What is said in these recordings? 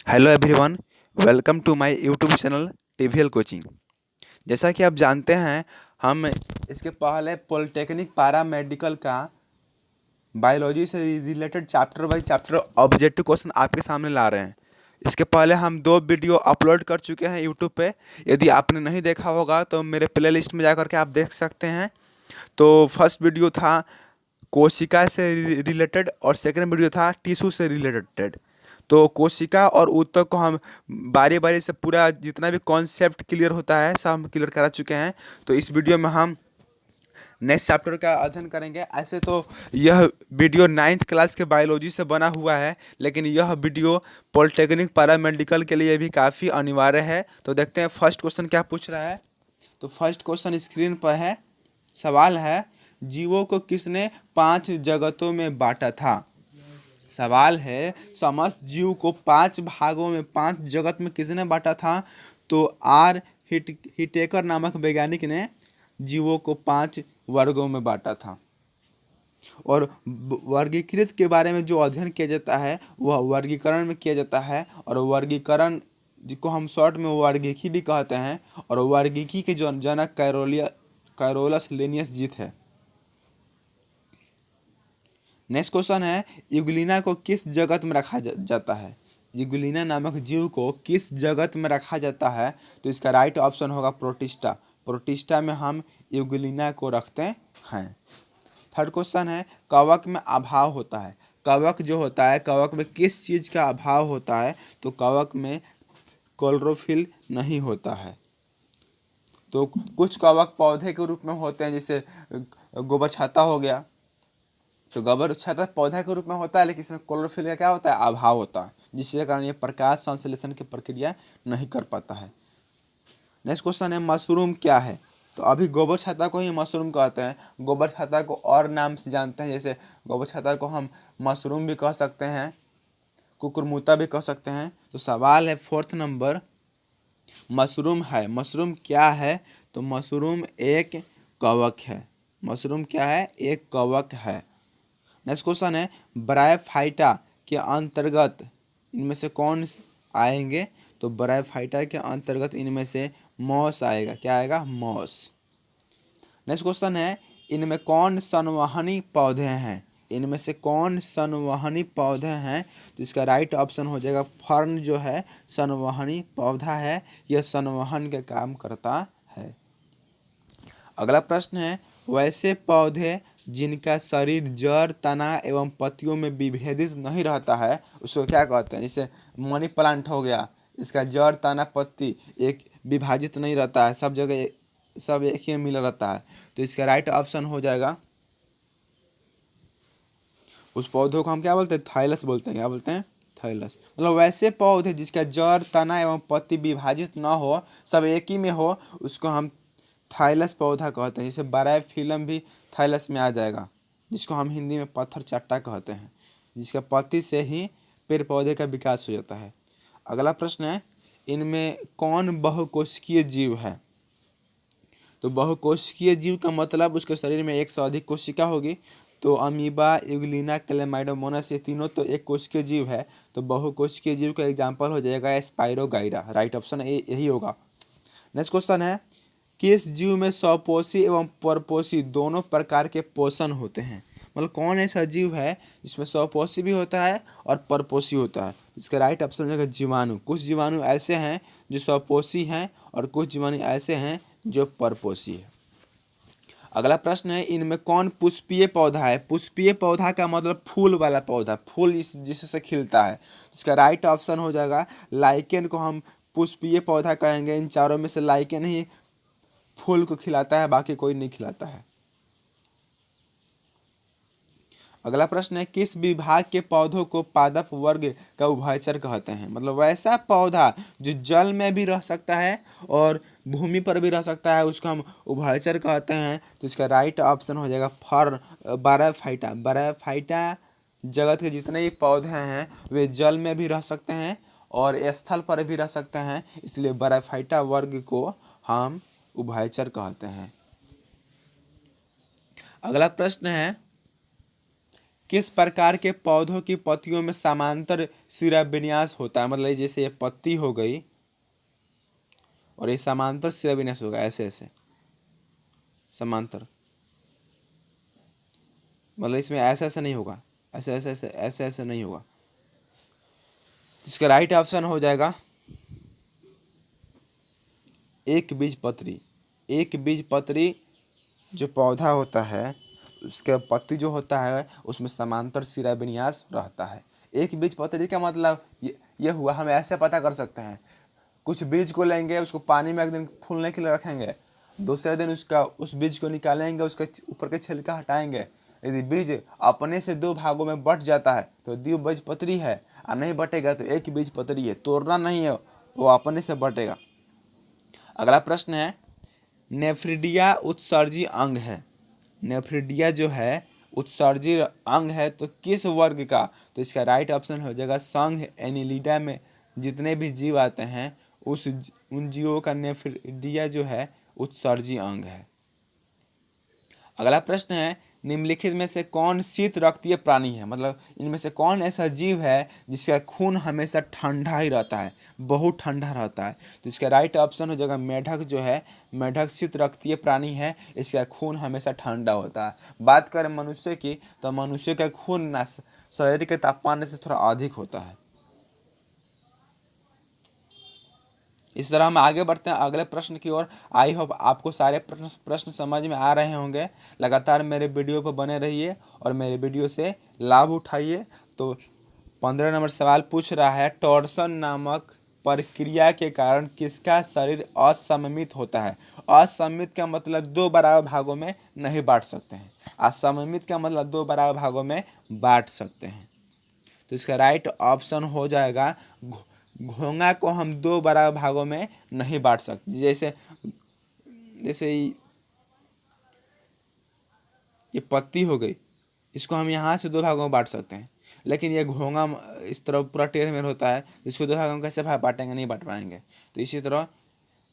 Hello everyone, welcome to my YouTube channel TVL coaching. जैसा कि आप जानते हैं, हम इसके पहले पॉलिटेक्निक पारा मेडिकल का बायोलॉजी से related chapter by chapter objective question आपके सामने ला रहे हैं। इसके पहले हम 2 वीडियो अपलोड कर चुके हैं यूट्यूब पे। यदि आपने नहीं देखा होगा तो मेरे प्ले लिस्ट में जा कर के आप देख सकते हैं। तो फर्स्ट वीडियो था कोशिका से रिलेटेड और सेकंड वीडियो था टिश्यू से रिलेटेड। तो कोशिका और ऊतक को हम बारी बारी से पूरा जितना भी कॉन्सेप्ट क्लियर होता है सब हम क्लियर करा चुके हैं। तो इस वीडियो में हम नेक्स्ट चैप्टर का अध्ययन करेंगे। ऐसे तो यह वीडियो 9th क्लास के बायोलॉजी से बना हुआ है, लेकिन यह वीडियो पॉलिटेक्निक पैरामेडिकल के लिए भी काफ़ी अनिवार्य है। तो देखते हैं फर्स्ट क्वेश्चन क्या पूछ रहा है। तो फर्स्ट क्वेश्चन स्क्रीन पर है। सवाल है, जीवों को किसने 5 जगतों में बांटा था। सवाल है, समस्त जीव को 5 भागों में 5 जगत में किसने बांटा था। तो आर हिटेकर नामक वैज्ञानिक ने जीवों को 5 वर्गों में बांटा था। और वर्गीकृत के बारे में जो अध्ययन किया जाता है वह वर्गीकरण में किया जाता है। और वर्गीकरण जिसको हम शॉर्ट में वर्गीकी भी कहते हैं। और वर्गीकी के जनक कैरोलस लिनियस जी थे। नेक्स्ट क्वेश्चन है, यूग्लिना को किस जगत में रखा जाता है। यूग्लिना नामक जीव को किस जगत में रखा जाता है। तो इसका राइट ऑप्शन होगा प्रोटिस्टा। प्रोटिस्टा में हम यूग्लिना को रखते हैं। थर्ड क्वेश्चन है, कवक में अभाव होता है। कवक जो होता है, कवक में किस चीज़ का अभाव होता है। तो कवक में क्लोरोफिल नहीं होता है। तो कुछ कवक पौधे के रूप में होते हैं, जैसे गोबर छाता हो गया। तो गोबर छाता पौधा के रूप में होता है, लेकिन इसमें क्लोरोफिल का क्या होता है, अभाव होता है, जिसके कारण ये प्रकाश संश्लेषण की प्रक्रिया नहीं कर पाता है। नेक्स्ट क्वेश्चन है, मशरूम क्या है। तो अभी गोबर छाता को ही मशरूम कहते हैं। गोबर छाता को और नाम से जानते हैं, जैसे गोबर छाता को हम मशरूम भी कह सकते हैं, कुकुरमुता भी कह सकते हैं। तो सवाल है फोर्थ नंबर, मशरूम है, मशरूम क्या है। तो मशरूम एक कवक है। मशरूम क्या है, एक कवक है। नेक्स्ट क्वेश्चन है, ब्रायोफाइटा के अंतर्गत इनमें से कौन आएंगे। तो ब्रायोफाइटा के अंतर्गत इनमें से मॉस आएगा। क्या आएगा, मॉस। नेक्स्ट क्वेश्चन है, इनमें कौन संवहनी पौधे हैं। इनमें से कौन संवहनी पौधे हैं। तो इसका राइट ऑप्शन हो जाएगा फर्न जो है संवहनी पौधा है। यह संवहन का काम करता है। अगला प्रश्न है, वैसे पौधे जिनका शरीर जड़, तना एवं पत्तियों में विभेदित नहीं रहता है उसको क्या कहते हैं। जैसे मनी प्लांट हो गया, इसका जड़, तना, पत्ती एक विभाजित नहीं रहता है, सब जगह सब एक ही में मिला रहता है। तो इसका राइट ऑप्शन हो जाएगा, उस पौधों को हम क्या बोलते हैं, थाइलस बोलते हैं। क्या बोलते हैं, थाइलस। मतलब वैसे पौधे जिसका जड़, तना एवं पत्ती विभाजित न हो, सब एक ही में हो, उसको हम थाइलस पौधा कहते हैं। जैसे बाराइफिलम भी थाइलस में आ जाएगा, जिसको हम हिंदी में पत्थर चट्टा कहते हैं, जिसका पत्ती से ही पेड़ पौधे का विकास हो जाता है। अगला प्रश्न है, इनमें कौन बहुकोशिकीय जीव है। तो बहुकोशिकीय जीव का मतलब उसके शरीर में एक से अधिक कोशिका होगी। तो अमीबा, यूग्लिना, क्लेमाइडोमोनास ये तीनों तो एक कोशिकीय जीव है। तो बहुकोशिकीय जीव का एग्जाम्पल हो जाएगा स्पाइरोगाइरा। राइट ऑप्शन यही होगा। नेक्स्ट क्वेश्चन है, किस जीव में स्वपोषी एवं परपोषी दोनों प्रकार के पोषण होते हैं। मतलब कौन ऐसा जीव है जिसमें स्वपोषी भी होता है और परपोषी होता है। इसका राइट ऑप्शन है जीवाणु। कुछ जीवाणु ऐसे हैं जो स्वपोषी हैं और कुछ जीवाणु ऐसे हैं जो परपोषी है। अगला प्रश्न है, इनमें कौन पुष्पीय पौधा है। पुष्पीय पौधा का मतलब फूल वाला पौधा, फूल इस जिससे खिलता है। इसका राइट ऑप्शन हो जाएगा लाइकेन को हम पुष्पीय पौधा कहेंगे। इन चारों में से लाइकेन ही फूल को खिलाता है, बाकी कोई नहीं खिलाता है। अगला प्रश्न है, किस विभाग के पौधों को पादप वर्ग का उभयचर कहते हैं। मतलब वैसा पौधा जो जल में भी रह सकता है और भूमि पर भी रह सकता है, उसको हम उभयचर कहते हैं। तो इसका राइट ऑप्शन हो जाएगा बाराफाइटा। बाराफाइटा जगत के जितने भी पौधे हैं वे जल में भी रह सकते हैं और स्थल पर भी रह सकते हैं, इसलिए बाराफाइटा वर्ग को हम उभयचर कहते हैं। अगला प्रश्न है, किस प्रकार के पौधों की पत्तियों में समांतर सिरा विन्यास होता है? मतलब जैसे ये पत्ती हो गई और ये समांतर सिरा विन्यास होगा, ऐसे ऐसे समांतर, मतलब इसमें ऐसा ऐसा नहीं होगा, ऐसे ऐसे ऐसे ऐसे ऐसे नहीं होगा। इसका राइट ऑप्शन हो जाएगा एक बीज पत्री। एक बीज पत्री जो पौधा होता है उसके पत्ती जो होता है उसमें समांतर सिरा विन्यास रहता है। एक बीज पत्री का मतलब ये हुआ, हम ऐसे पता कर सकते हैं, कुछ बीज को लेंगे, उसको पानी में एक दिन फूलने के लिए रखेंगे, दूसरे दिन उस बीज को निकालेंगे, उसके ऊपर के छिलका हटाएंगे। यदि बीज अपने से दो भागों में बट जाता है तो द्विबीजपत्री है, और नहीं बटेगा तो एक बीज पत्री है। तोड़ना नहीं है, वो अपने से बटेगा। अगला प्रश्न है, नेफ्रिडिया उत्सर्जी अंग है। नेफ्रिडिया जो है उत्सर्जी अंग है तो किस वर्ग का? तो इसका राइट ऑप्शन हो जाएगा संघ एनिलिडा में जितने भी जीव आते हैं उन जीवों का नेफ्रिडिया जो है उत्सर्जी अंग है। अगला प्रश्न है, निम्नलिखित में से कौन शीत रक्तीय प्राणी है? मतलब इनमें से कौन ऐसा जीव है जिसका खून हमेशा ठंडा ही रहता है, बहुत ठंडा रहता है? तो इसका राइट ऑप्शन हो जाएगा मेढक जो है, मेढक शीत रक्तीय प्राणी है, इसका खून हमेशा ठंडा होता है। बात करें मनुष्य की तो मनुष्य का खून ना शरीर के तापमान से थोड़ा अधिक होता है। इस तरह हम आगे बढ़ते हैं अगले प्रश्न की ओर। आई होप आपको सारे प्रश्न समझ में आ रहे होंगे। लगातार मेरे वीडियो पर बने रहिए और मेरे वीडियो से लाभ उठाइए। तो 15 नंबर सवाल पूछ रहा है, टॉर्सन नामक प्रक्रिया के कारण किसका शरीर असममित होता है? असममित का मतलब दो बराबर भागों में नहीं बांट सकते हैं, असममित का मतलब दो बराबर भागों में बांट सकते हैं। तो इसका राइट ऑप्शन हो जाएगा घोंघा को हम दो बराबर भागों में नहीं बांट सकते। जैसे जैसे ये पत्ती हो गई, इसको हम यहाँ से दो भागों में बांट सकते हैं, लेकिन ये घोंघा इस तरह पूरा टेढ़ मेढ़ होता है, इसको दो भागों में कैसे बांटेंगे? नहीं बांट पाएंगे। तो इसी तरह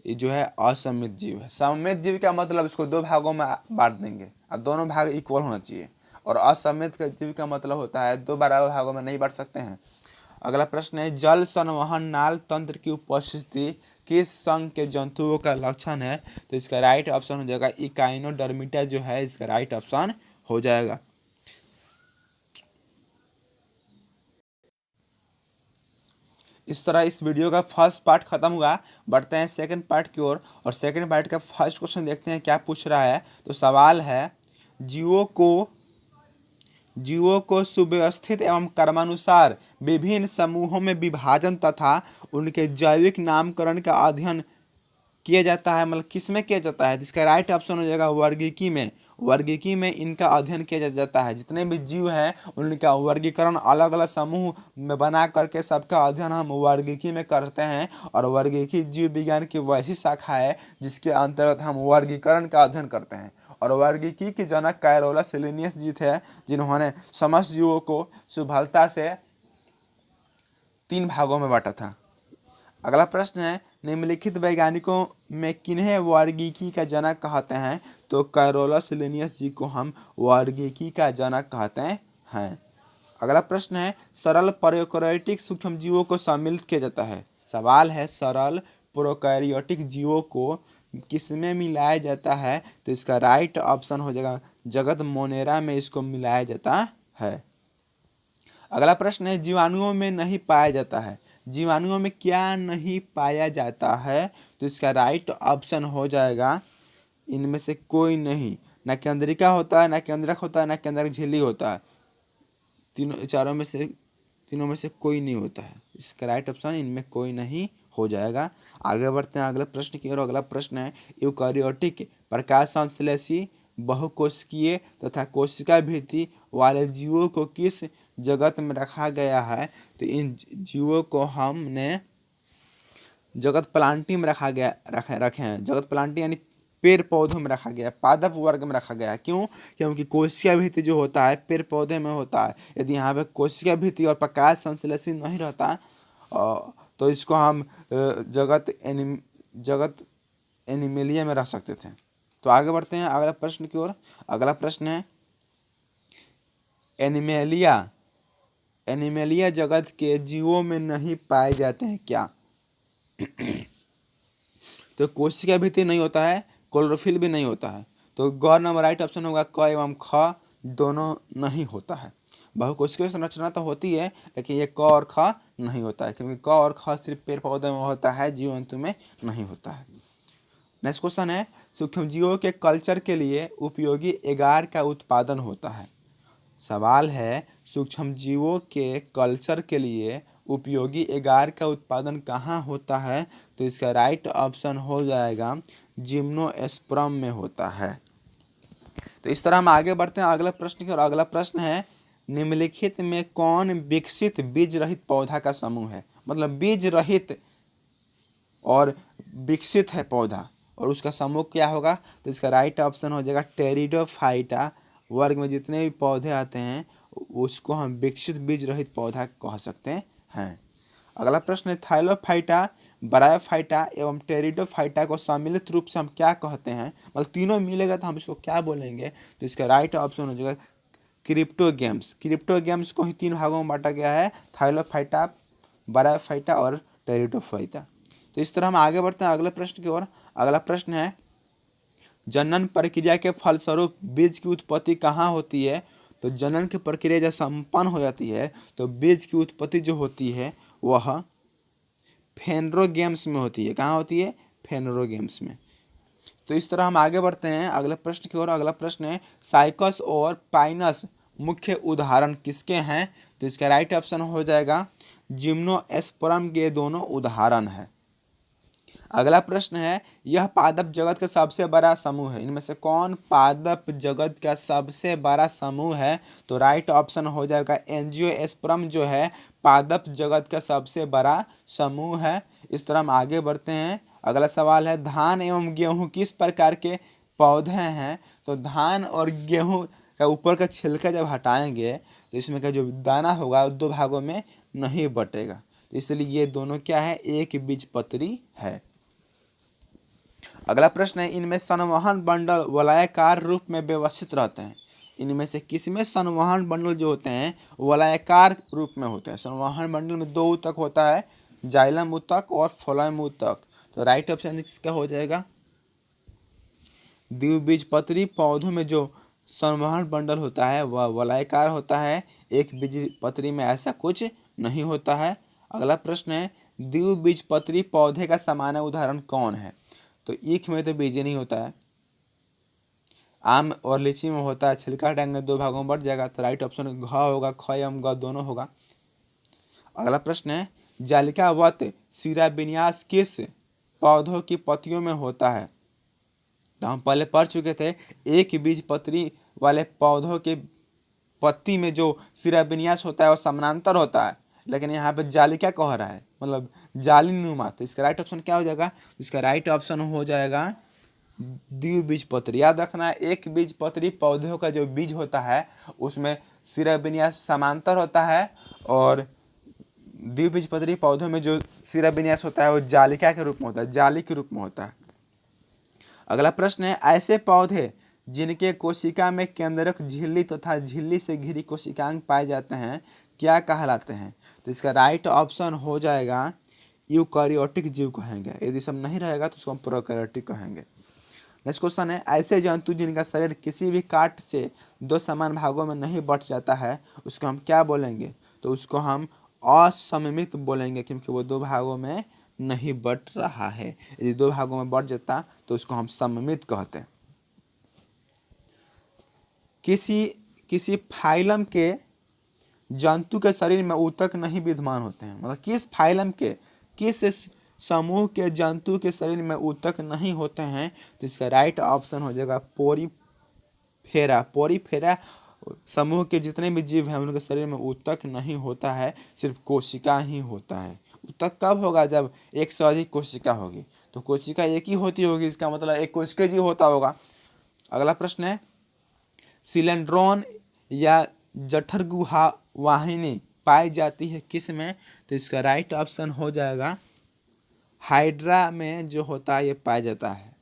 ये जो है असममित जीव है। सममित जीव का मतलब इसको दो भागों में बांट देंगे और दोनों भाग इक्वल होना चाहिए, और असममित का जीव का मतलब होता है दो बराबर भागों में नहीं बांट सकते हैं। अगला प्रश्न है, जल संवहन नाल तंत्र की उपस्थिति किस संघ के जंतुओं का लक्षण है? तो इसका राइट ऑप्शन हो जाएगा इकाइनोडर्मिटा जो है, इसका राइट ऑप्शन हो जाएगा। इस तरह इस वीडियो का फर्स्ट पार्ट खत्म हुआ। बढ़ते हैं सेकंड पार्ट की ओर, और सेकंड पार्ट का फर्स्ट क्वेश्चन देखते हैं क्या पूछ रहा है। तो सवाल है, जीवों को सुव्यवस्थित एवं कर्मानुसार विभिन्न समूहों में विभाजन तथा उनके जैविक नामकरण का अध्ययन किया जाता है। मतलब किस में किया जाता है? जिसका राइट ऑप्शन हो जाएगा वर्गीकी में। वर्गीकी में इनका अध्ययन किया जाता है। जितने भी जीव हैं उनका वर्गीकरण अलग अलग समूह में बना करके सबका अध्ययन हम वर्गीकी में करते हैं, और वर्गीकी जीव विज्ञान की वैसी शाखा है जिसके अंतर्गत हम वर्गीकरण का अध्ययन करते हैं। और वर्गीकी के जनक कैरोलस लिनियस जी थे, जिन्होंने समस्त जीवों को सुभलता से 3 भागों में बांटा था। अगला प्रश्न है, निम्नलिखित वैज्ञानिकों में किन्हें वर्गीकी का जनक कहते हैं? तो कैरोलस लिनियस जी को हम वर्गीकी का जनक कहते हैं। अगला प्रश्न है, सरल प्रोकैरियोटिक सूक्ष्मजीवों को सम्मिलित किया जाता है। सवाल है, सरल प्रोकैरियोटिक जीवों को किसमें मिलाया जाता है? तो इसका राइट ऑप्शन हो जाएगा जगत मोनेरा में इसको मिलाया जाता है। अगला प्रश्न है, जीवाणुओं में नहीं पाया जाता है। जीवाणुओं में क्या नहीं पाया जाता है? तो इसका राइट ऑप्शन हो जाएगा इनमें से कोई नहीं। ना केंद्रिका होता है, ना केंद्रक होता है, ना केंद्रक झिल्ली होता है। तीनों में से कोई नहीं होता है। इसका राइट ऑप्शन इनमें कोई नहीं हो जाएगा। आगे बढ़ते हैं अगले प्रश्न की ओर। अगला प्रश्न है, यूकारियोटिक प्रकाश संश्लेषी बहुकोशिकीय तथा कोशिका भित्ति वाले जीवों को किस जगत में रखा गया है? तो इन जीवों को हमने जगत प्लांटी में रखे हैं। जगत प्लांटी यानी पेड़ पौधों में रखा गया है, पादप वर्ग में रखा गया है। क्यों? क्योंकि कोशिका भित्ति जो होता है पेड़ पौधे में होता है। यदि यहाँ पे कोशिका भित्ति और प्रकाश संश्लेषण नहीं रहता तो इसको हम जगत एनिमेलिया में रख सकते थे। तो आगे बढ़ते हैं अगला प्रश्न की ओर। अगला प्रश्न है, एनिमेलिया एनिमेलिया जगत के जीवों में नहीं पाए जाते हैं क्या? तो कोशिका भित्ति नहीं होता है, क्लोरोफिल भी नहीं होता है। तो ग नंबर राइट ऑप्शन होगा, क एवं ख दोनों नहीं होता है। बहुकोशिकीय संरचना तो होती है, लेकिन ये क और ख नहीं होता है, क्योंकि क और ख सिर्फ पेड़ पौधे में होता है, जीव जंतु में नहीं होता है। नेक्स्ट क्वेश्चन है, सूक्ष्मजीवों के कल्चर के लिए उपयोगी एगार का उत्पादन होता है। सवाल है, सूक्ष्मजीवों के कल्चर के लिए उपयोगी एगार का उत्पादन कहाँ होता है? तो इसका राइट ऑप्शन हो जाएगा जिम्नोस्पर्म में होता है। तो इस तरह हम आगे बढ़ते हैं अगला प्रश्न की ओर। अगला प्रश्न है, निम्नलिखित में कौन विकसित बीज रहित पौधा का समूह है? मतलब बीज रहित और विकसित है पौधा, और उसका समूह क्या होगा? तो इसका राइट ऑप्शन हो जाएगा टेरिडोफाइटा। वर्ग में जितने भी पौधे आते हैं उसको हम विकसित बीज रहित पौधा कह सकते हैं। अगला प्रश्न है, थाइलोफाइटा, ब्रायोफाइटा एवं टेरिडोफाइटा को सम्मिलित रूप से हम क्या कहते हैं? मतलब तीनों मिलेगा तो हम इसको क्या बोलेंगे? तो इसका राइट ऑप्शन हो जाएगा क्रिप्टोगेम्स। क्रिप्टोगेम्स को ही 3 भागों में बांटा गया है, थाइलोफाइटा, ब्रायोफाइटा और टेरिडोफाइटा। तो इस तरह हम आगे बढ़ते हैं अगले प्रश्न की ओर। अगला प्रश्न है, जनन प्रक्रिया के फलस्वरूप बीज की उत्पत्ति कहाँ होती है? तो जनन की प्रक्रिया जब संपन्न हो जाती है तो बीज की उत्पत्ति जो होती है वह फेनरोगेम्स में होती है। कहाँ होती है? फेनरोगेम्स में। तो इस तरह हम आगे बढ़ते हैं अगले प्रश्न की ओर। अगला प्रश्न है, साइकस और पाइनस मुख्य उदाहरण किसके हैं? तो इसका राइट ऑप्शन हो जाएगा जिम्नोस्पर्म के दोनों उदाहरण है। अगला प्रश्न है, यह पादप जगत का सबसे बड़ा समूह है। इनमें से कौन पादप जगत का सबसे बड़ा समूह है? तो राइट ऑप्शन हो जाएगा एंजियोस्पर्म जो है पादप जगत का सबसे बड़ा समूह है। इस तरह हम आगे बढ़ते हैं। अगला सवाल है, धान एवं गेहूं किस प्रकार के पौधे हैं? तो धान और गेहूं का ऊपर का छिलका जब हटाएंगे तो इसमें का जो दाना होगा 2 भागों में नहीं बटेगा, तो इसलिए ये दोनों क्या है? एक बीजपत्री है। अगला प्रश्न है, इनमें संवहन बंडल वलयाकार रूप में व्यवस्थित रहते हैं। इनमें से किसमें संवहन बंडल जो होते हैं वलयाकार रूप में होते हैं? संवहन बंडल में 2 ऊतक होता है, जाइलम ऊतक और फ्लोएम ऊतक। तो राइट ऑप्शन इसका हो जाएगा द्विबीजपत्री पौधों में जो संवहन बंडल होता है वह वलयाकार होता है, एक बीजपत्री में ऐसा कुछ नहीं होता है। अगला प्रश्न है, द्विबीजपत्री पौधे का सामान्य उदाहरण कौन है? तो ईख में तो बीज नहीं होता है, आम और लीची में होता है, छिलका हटाएंगे 2 भागों में बढ़ जाएगा, तो राइट ऑप्शन घ होगा, ख एवं ग दोनों होगा। अगला प्रश्न है, जालिकावत सिरा विन्यास किस पौधों की पत्तियों में होता है? तो हम पहले पढ़ चुके थे, एक बीजपत्री वाले पौधों के पत्ती में जो सिरा विन्यास होता है वो समानांतर होता है, लेकिन यहाँ पे जालिका कह रहा है मतलब जालीनुमा। तो इसका राइट ऑप्शन क्या हो जाएगा? इसका राइट ऑप्शन हो जाएगा द्विबीजपत्री। याद रखना, एक बीजपत्री पौधों का जो बीज होता है उसमें सिरा विन्यास समांतर होता है, और द्विबीजपत्री पौधों में जो सिरा विन्यास होता है वो जालिका के रूप में होता है, जाली के रूप में होता है। अगला प्रश्न है, ऐसे पौधे जिनके कोशिका में केंद्रक झिल्ली तथा झिल्ली से घिरी कोशिकांग पाए जाते हैं क्या कहलाते हैं? तो इसका राइट ऑप्शन हो जाएगा यूकारियोटिक जीव कहेंगे। यदि सब नहीं रहेगा तो उसको हम प्रोकैरियोटिक कहेंगे। नेक्स्ट क्वेश्चन है, ऐसे जंतु जिनका शरीर किसी भी काट से 2 समान भागों में नहीं बट जाता है उसको हम क्या बोलेंगे? तो उसको हम असममित बोलेंगे, क्योंकि वो 2 भागों में नहीं बट रहा है। यदि 2 भागों में बट जाता तो उसको हम सममित कहते हैं। किसी फाइलम के जंतु के शरीर में ऊतक नहीं विद्यमान होते हैं। मतलब किस फाइलम के, किस समूह के जंतु के शरीर में ऊतक नहीं होते हैं? तो इसका राइट ऑप्शन हो जाएगा पोरीफेरा। पोरीफेरा समूह के जितने भी जीव हैं उनके शरीर में ऊतक नहीं होता है, सिर्फ कोशिका ही होता है। ऊतक कब होगा? जब एक से अधिक कोशिका होगी। तो कोशिका एक ही होती होगी, इसका मतलब एक कोशिका जीव होता होगा। अगला प्रश्न है, सिलेंड्रोन या जठरगुहा वाहिनी पाई जाती है किस में? तो इसका राइट ऑप्शन हो जाएगा हाइड्रा में जो होता है ये पाया जाता है।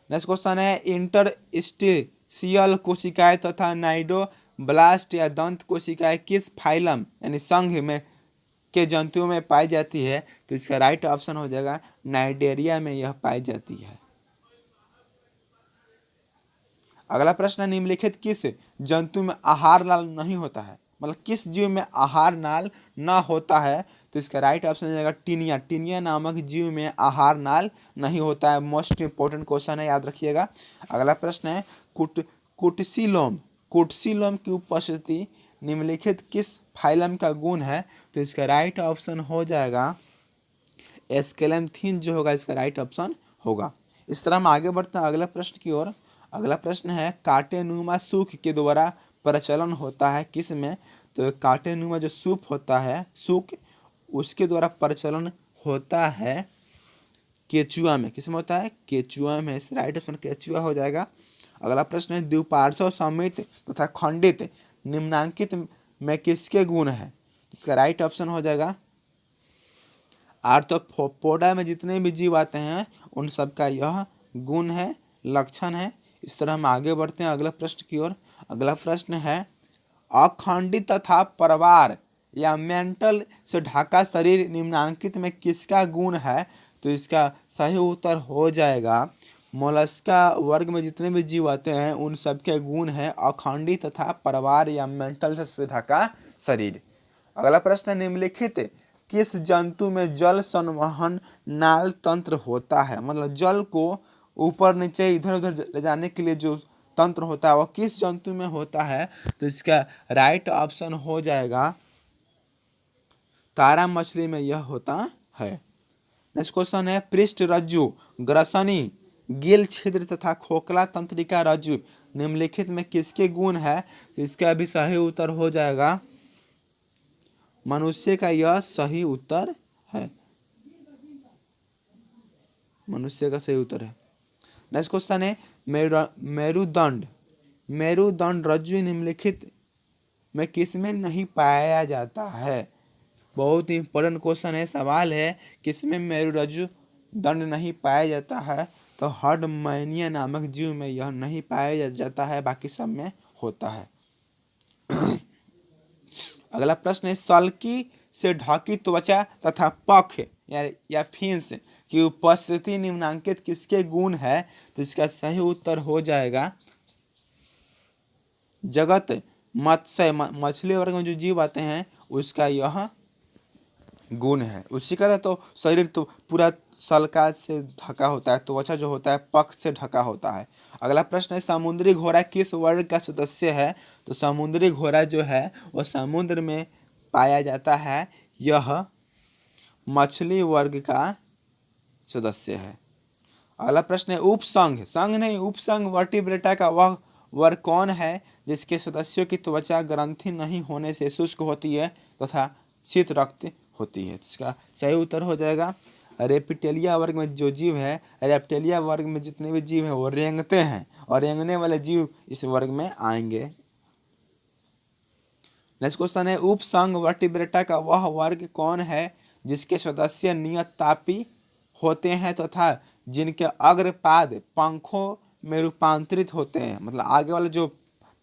नेक्स्ट क्वेश्चन है, इंटरस्टिशियल कोशिकाएं तथा नाइडो ब्लास्ट या दंत कोशिकाएं किस फाइलम यानी संघ में के जंतुओं में पाई जाती है? तो इसका राइट ऑप्शन हो जाएगा नाइडेरिया में यह पाई जाती है। अगला प्रश्न है, निम्नलिखित किस जंतु में आहार नाल नहीं होता है? मतलब किस जीव में आहार नाल ना होता है? तो इसका राइट ऑप्शन हो जाएगा टिनिया। टिनिया नामक जीव में आहार नाल नहीं होता है। मोस्ट इंपोर्टेंट क्वेश्चन है, याद रखिएगा। अगला प्रश्न है, कुटसिलोम कुटसिलोम की उपस्थिति निम्नलिखित किस फाइलम का गुण है? तो इसका राइट ऑप्शन हो जाएगा एस्केलेंथीन जो होगा इसका राइट ऑप्शन होगा। इस तरह हम आगे बढ़ते हैं अगला प्रश्न की ओर। अगला प्रश्न है, कांटेनुमा सूख के द्वारा प्रचलन होता है किस में? तो कांटेनुमा जो सूप होता है, सूख, उसके द्वारा प्रचलन होता है केचुआ में। किस में होता है? केचुआ में। इस राइट ऑप्शन केचुआ हो जाएगा। अगला प्रश्न है, द्विपार्श्व समित तथा खंडित निम्नांकित में किसके गुण है? इसका राइट ऑप्शन हो जाएगा आर्थ्रोपोडा में जितने भी जीव आते हैं उन सब का यह गुण है, लक्षण है। इस तरह हम आगे बढ़ते हैं अगला प्रश्न की ओर। अगला प्रश्न है, अखंडित तथा परवार या मेंटल से ढका शरीर निम्नांकित में किसका गुण है? तो इसका सही उत्तर हो जाएगा मोलस्का वर्ग में जितने भी जीव आते हैं उन सब के गुण है अखंडित तथा परवार या मेंटल से ढका शरीर। अगला प्रश्न, निम्नलिखित किस जंतु में जल संवहन नाल तंत्र होता है? मतलब जल को ऊपर नीचे इधर उधर ले जाने के लिए जो तंत्र होता है वह किस जंतु में होता है? तो इसका राइट ऑप्शन हो जाएगा तारा मछली में यह होता है। नेक्स्ट क्वेश्चन है, पृष्ठ रज्जु, ग्रसनी, गिल छिद्र तथा खोखला तंत्रिका रज्जु निम्नलिखित में किसके गुण है? तो इसका भी सही उत्तर हो जाएगा मनुष्य का। यह सही उत्तर है, मनुष्य का सही उत्तर है। नेक्स्ट क्वेश्चन है, मेरुदंड मेरुदंड रज्जु निम्नलिखित में किसमें नहीं पाया जाता है? बहुत ही इंपॉर्टेंट क्वेश्चन है, सवाल है, किसमें मेरुरज्जु दंड नहीं पाया जाता है? तो हर्डमैनिया नामक जीव में यह नहीं पाया जाता है, बाकी सब में होता है। अगला प्रश्न है, सल्की से ढकी त्वचा तथा पख या फिंस की उपस्थिति निम्नांकित किसके गुण है? तो इसका सही उत्तर हो जाएगा जगत मत्स्य, मछली वर्ग में जो जीव आते हैं उसका यह गुण है। उसी का तो शरीर तो पूरा सल्का से ढका होता है, त्वचा जो होता है पख से ढका होता है। अगला प्रश्न है, समुद्री घोड़ा किस वर्ग का सदस्य है? तो समुद्री घोड़ा जो है वह समुद्र में पाया जाता है, यह मछली वर्ग का सदस्य है। अगला प्रश्न है, उपसंघ, संघ नहीं उपसंघ वर्टिब्रेटा का वह वर्ग कौन है जिसके सदस्यों की त्वचा ग्रंथि नहीं होने से शुष्क होती है तथा शीत रक्त होती है? इसका सही उत्तर हो जाएगा रेप्टिलिया वर्ग में जो जीव है, रेप्टिलिया वर्ग में जितने भी जीव है वो रेंगते हैं और रेंगने वाले जीव इस वर्ग में आएंगे। नेक्स्ट क्वेश्चन है, उपसंघ वर्टिब्रेटा का वह वर्ग कौन है जिसके सदस्य नियततापी होते हैं तथा जिनके अग्रपाद पंखों में रूपांतरित होते हैं? मतलब आगे वाला जो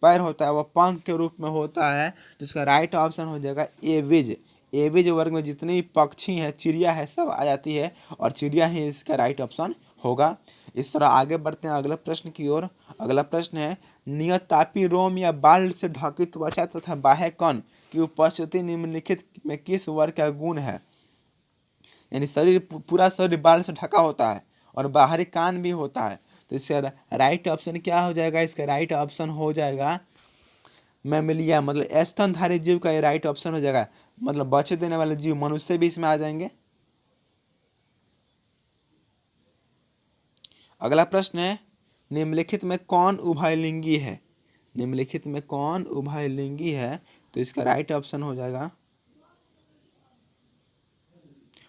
पैर होता है वह पंख के रूप में होता है। तो इसका राइट ऑप्शन हो जाएगा एविज। एविज वर्ग में जितने भी पक्षी हैं, चिड़िया है, सब आ जाती है और चिड़िया ही इसका राइट ऑप्शन होगा। इस तरह आगे बढ़ते हैं अगला प्रश्न की ओर। अगला प्रश्न है, नियततापी रोम या बाल से ढकी त्वचा तथा बाह्य कण की उपस्थिति निम्नलिखित में किस वर्ग का गुण है? यानी शरीर पूरा शरीर बाल से ढका होता है और बाहरी कान भी होता है। तो इसका राइट ऑप्शन क्या हो जाएगा? इसका राइट ऑप्शन हो जाएगा मैमेलिया, मतलब स्तनधारी जीव का ये राइट ऑप्शन हो जाएगा। मतलब बच्चे देने वाले जीव मनुष्य भी इसमें आ जाएंगे। अगला प्रश्न है, निम्नलिखित में कौन उभयलिंगी है? निम्नलिखित में कौन उभयलिंगी है? तो इसका राइट ऑप्शन हो जाएगा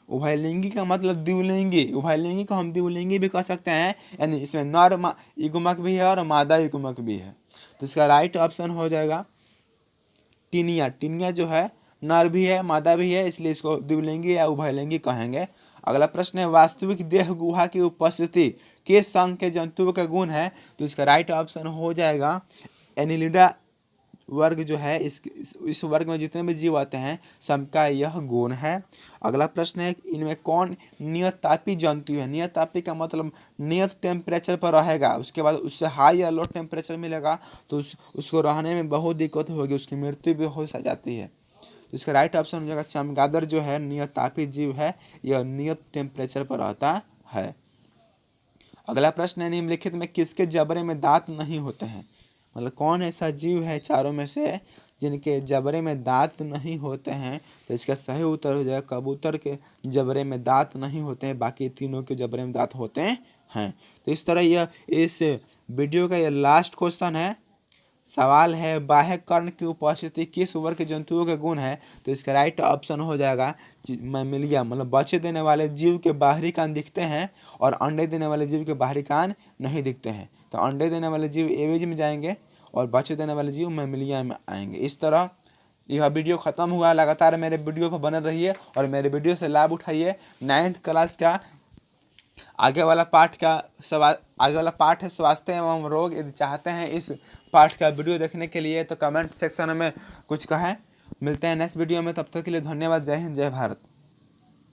उभयलिंगी का मतलब द्विलिंगी। उभयलिंगी को हम द्विलिंगी भी कह सकते हैं, यानी इसमें नर युग्मक भी है और मादा युग्मक भी है। तो इसका राइट ऑप्शन हो जाएगा टिनिया। टिनिया जो है नर भी है मादा भी है, इसलिए इसको द्विलिंगी या उभयलिंगी कहेंगे। अगला प्रश्न है, वास्तविक देह गुहा की उपस्थिति किस संघ के जंतुओं का गुण है? तो इसका राइट ऑप्शन हो जाएगा एनिलिडा वर्ग जो है इस वर्ग में जितने भी जीव आते हैं सबका यह गुण है। अगला प्रश्न है इनमें कौन नियत तापी जंतु है। नियत तापी का मतलब नियत टेम्परेचर पर रहेगा, उसके बाद उससे हाई या लो टेम्परेचर मिलेगा तो उसको रहने में बहुत दिक्कत होगी, उसकी मृत्यु भी हो जाती है। तो इसका राइट ऑप्शन हो जाएगा चमगादड़ जो है नियत तापी जीव है, यह नियत टेम्परेचर पर रहता है। अगला प्रश्न है निम्नलिखित में किसके जबड़े में दांत नहीं होते हैं। मतलब कौन ऐसा जीव है चारों में से जिनके जबड़े में दांत नहीं होते हैं। तो इसका सही उत्तर हो जाएगा कबूतर के जबड़े में दांत नहीं होते हैं, बाकी तीनों के जबड़े में दांत होते हैं। तो इस तरह यह इस वीडियो का यह लास्ट क्वेश्चन है। सवाल है बाह्य कर्ण की उपस्थिति किस वर्ग के जंतुओं का गुण है। तो इसका राइट ऑप्शन हो जाएगा मैमेलिया, मतलब बच्चे देने वाले जीव के बाहरी कान दिखते हैं और अंडे देने वाले जीव के बाहरी कान नहीं दिखते हैं। तो अंडे देने वाले जीव एवेज में जाएंगे और बच्चे देने वाले जीव मैमेलिया में आएंगे। इस तरह यह वीडियो ख़त्म हुआ। लगातार मेरे वीडियो पर बने रहिए और मेरे वीडियो से लाभ उठाइए। 9th क्लास का आगे वाला पाठ है स्वास्थ्य एवं रोग। यदि चाहते हैं इस पाठ का वीडियो देखने के लिए तो कमेंट सेक्शन में कुछ कहें। मिलते हैं नेक्स्ट वीडियो में, तब तक के लिए धन्यवाद। जय हिंद, जय भारत।